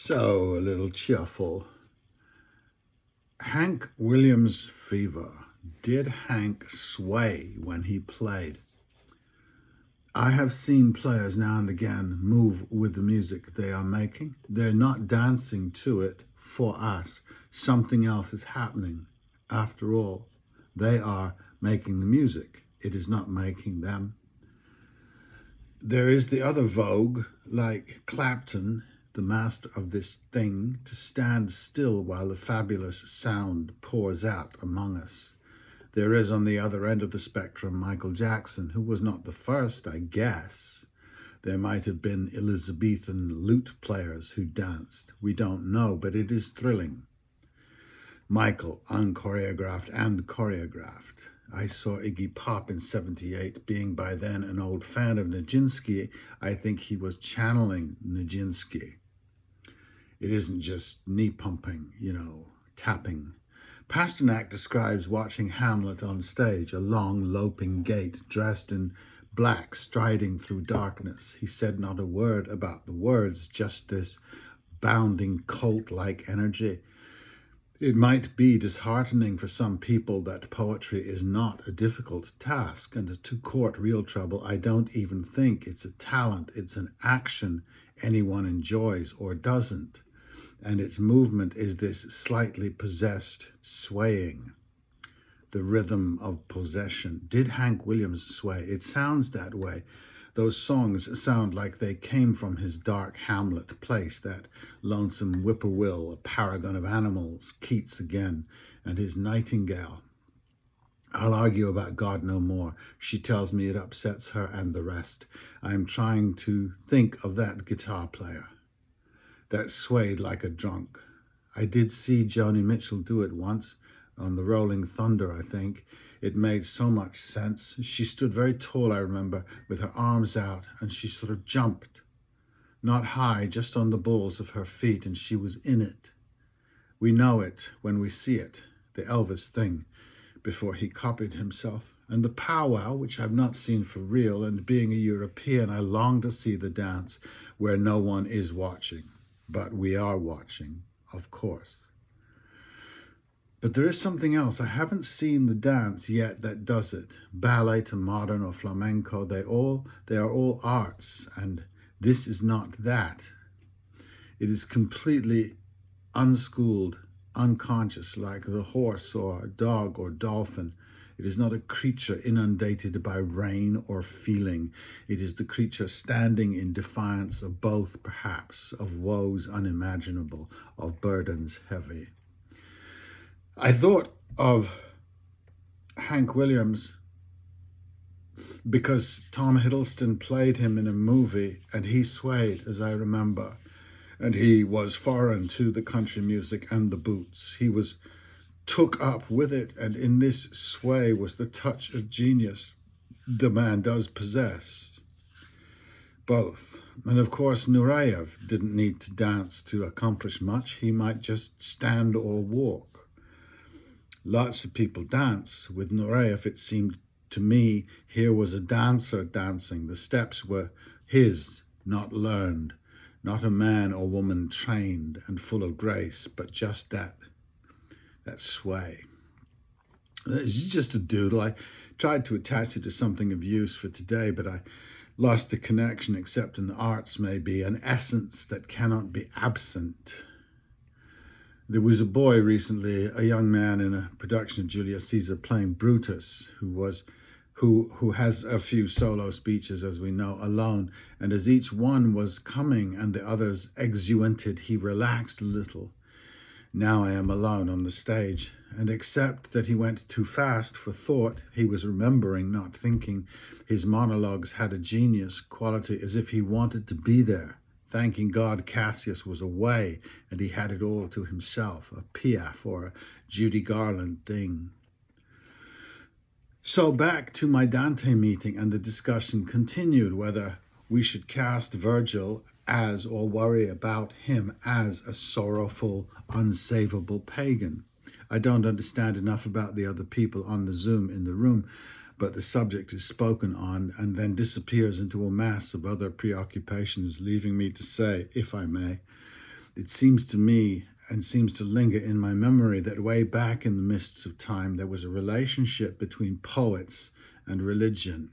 So, a little cheerful. Hank Williams fever. Did Hank sway when he played? I have seen players now and again move with the music they are making. They're not dancing to it for us. Something else is happening. After all, they are making the music. It is not making them. There is the other vogue, like Clapton, the master of this thing, to stand still while the fabulous sound pours out among us. There is on the other end of the spectrum Michael Jackson, who was not the first, I guess. There might have been Elizabethan lute players who danced. We don't know, but it is thrilling. Michael, unchoreographed and choreographed. I saw Iggy Pop in '78, being by then an old fan of Nijinsky. I think he was channeling Nijinsky. It isn't just knee pumping, tapping. Pasternak describes watching Hamlet on stage, a long loping gait, dressed in black, striding through darkness. He said not a word about the words, just this bounding cult-like energy. It might be disheartening for some people that poetry is not a difficult task, and to court real trouble, I don't even think it's a talent, it's an action anyone enjoys or doesn't, and its movement is this slightly possessed swaying, the rhythm of possession. Did Hank Williams sway? It sounds that way. Those songs sound like they came from his dark Hamlet place, that lonesome whippoorwill, a paragon of animals, Keats again, and his nightingale. I'll argue about God no more. She tells me it upsets her and the rest. I am trying to think of that guitar player that swayed like a drunk. I did see Joni Mitchell do it once, on the Rolling Thunder, I think. It made so much sense. She stood very tall, I remember, with her arms out, and she sort of jumped. Not high, just on the balls of her feet, and she was in it. We know it when we see it, the Elvis thing, before he copied himself. And the powwow, which I've not seen for real, and being a European, I long to see the dance where no one is watching. But we are watching, of course. But there is something else. I haven't seen the dance yet that does it. Ballet to modern or flamenco, they are all arts, and this is not that. It is completely unschooled, unconscious, like the horse or dog or dolphin. It is not a creature inundated by rain or feeling. It is the creature standing in defiance of both, perhaps, of woes unimaginable, of burdens heavy. I thought of Hank Williams because Tom Hiddleston played him in a movie, and he swayed, as I remember, and he was foreign to the country music and the boots. He was took up with it, and in this sway was the touch of genius the man does possess. Both. And of course, Nureyev didn't need to dance to accomplish much. He might just stand or walk. Lots of people dance. With Nureyev, it seemed to me, here was a dancer dancing. The steps were his, not learned, not a man or woman trained and full of grace, but just that sway. It's just a doodle. I tried to attach it to something of use for today, but I lost the connection, except in the arts maybe, an essence that cannot be absent. There was a boy recently, a young man in a production of Julius Caesar playing Brutus, who has a few solo speeches, as we know, alone. And as each one was coming and the others exuented, he relaxed a little. Now I am alone on the stage, and except that he went too fast for thought, he was remembering, not thinking. His monologues had a genius quality, as if he wanted to be there. Thanking God Cassius was away and he had it all to himself, a Piaf or a Judy Garland thing. So back to my Dante meeting, and the discussion continued whether we should cast Virgil as or worry about him as a sorrowful, unsavable pagan. I don't understand enough about the other people on the Zoom in the room, but the subject is spoken on and then disappears into a mass of other preoccupations, leaving me to say, if I may, It seems to me and seems to linger in my memory that way back in the mists of time, there was a relationship between poets and religion.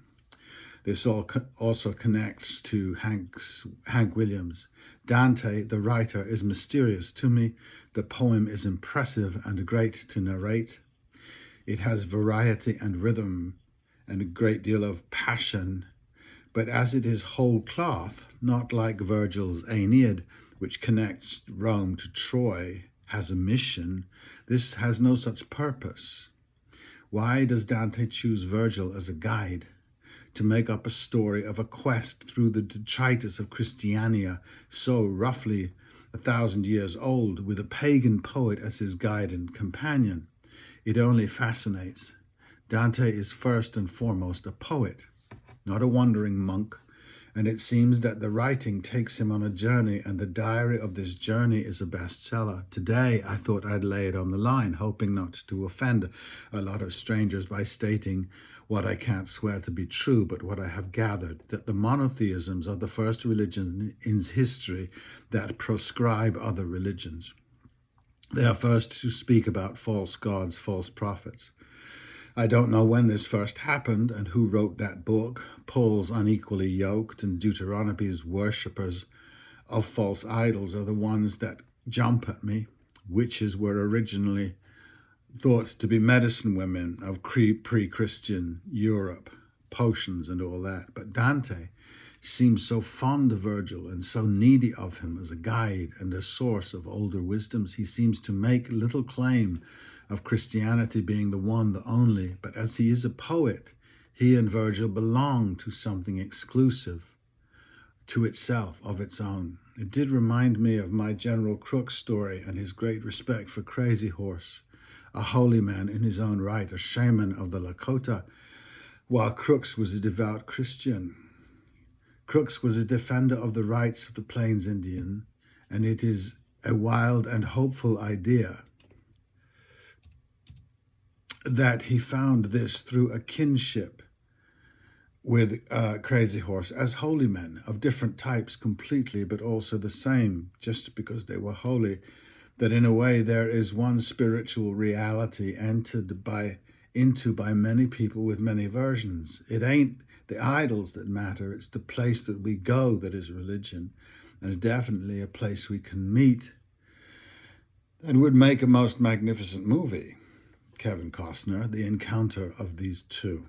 This also connects to Hank Williams. Dante, the writer, is mysterious to me. The poem is impressive and great to narrate. It has variety and rhythm and a great deal of passion. But as it is whole cloth, not like Virgil's Aeneid, which connects Rome to Troy, has a mission, this has no such purpose. Why does Dante choose Virgil as a guide? To make up a story of a quest through the detritus of Christiania, so roughly 1,000 years old, with a pagan poet as his guide and companion. It only fascinates. Dante is first and foremost a poet, not a wandering monk, and it seems that the writing takes him on a journey, and the diary of this journey is a bestseller. Today, I thought I'd lay it on the line, hoping not to offend a lot of strangers by stating what I can't swear to be true, but what I have gathered, that the monotheisms are the first religions in history that proscribe other religions. They are first to speak about false gods, false prophets. I don't know when this first happened and who wrote that book. Paul's unequally yoked and Deuteronomy's worshippers of false idols are the ones that jump at me. Witches were originally thought to be medicine women of pre-Christian Europe, potions and all that. But Dante seems so fond of Virgil and so needy of him as a guide and a source of older wisdoms. He seems to make little claim of Christianity being the one, the only, but as he is a poet, he and Virgil belong to something exclusive to itself, of its own. It did remind me of my General Crook's story and his great respect for Crazy Horse, a holy man in his own right, a shaman of the Lakota, while Crooks was a devout Christian. Crooks was a defender of the rights of the Plains Indian, and it is a wild and hopeful idea that he found this through a kinship with Crazy Horse as holy men of different types completely, but also the same, just because they were holy, that in a way there is one spiritual reality entered into by many people with many versions. It ain't the idols that matter, it's the place that we go that is religion, and definitely a place we can meet and would make a most magnificent movie. Kevin Costner, the encounter of these two.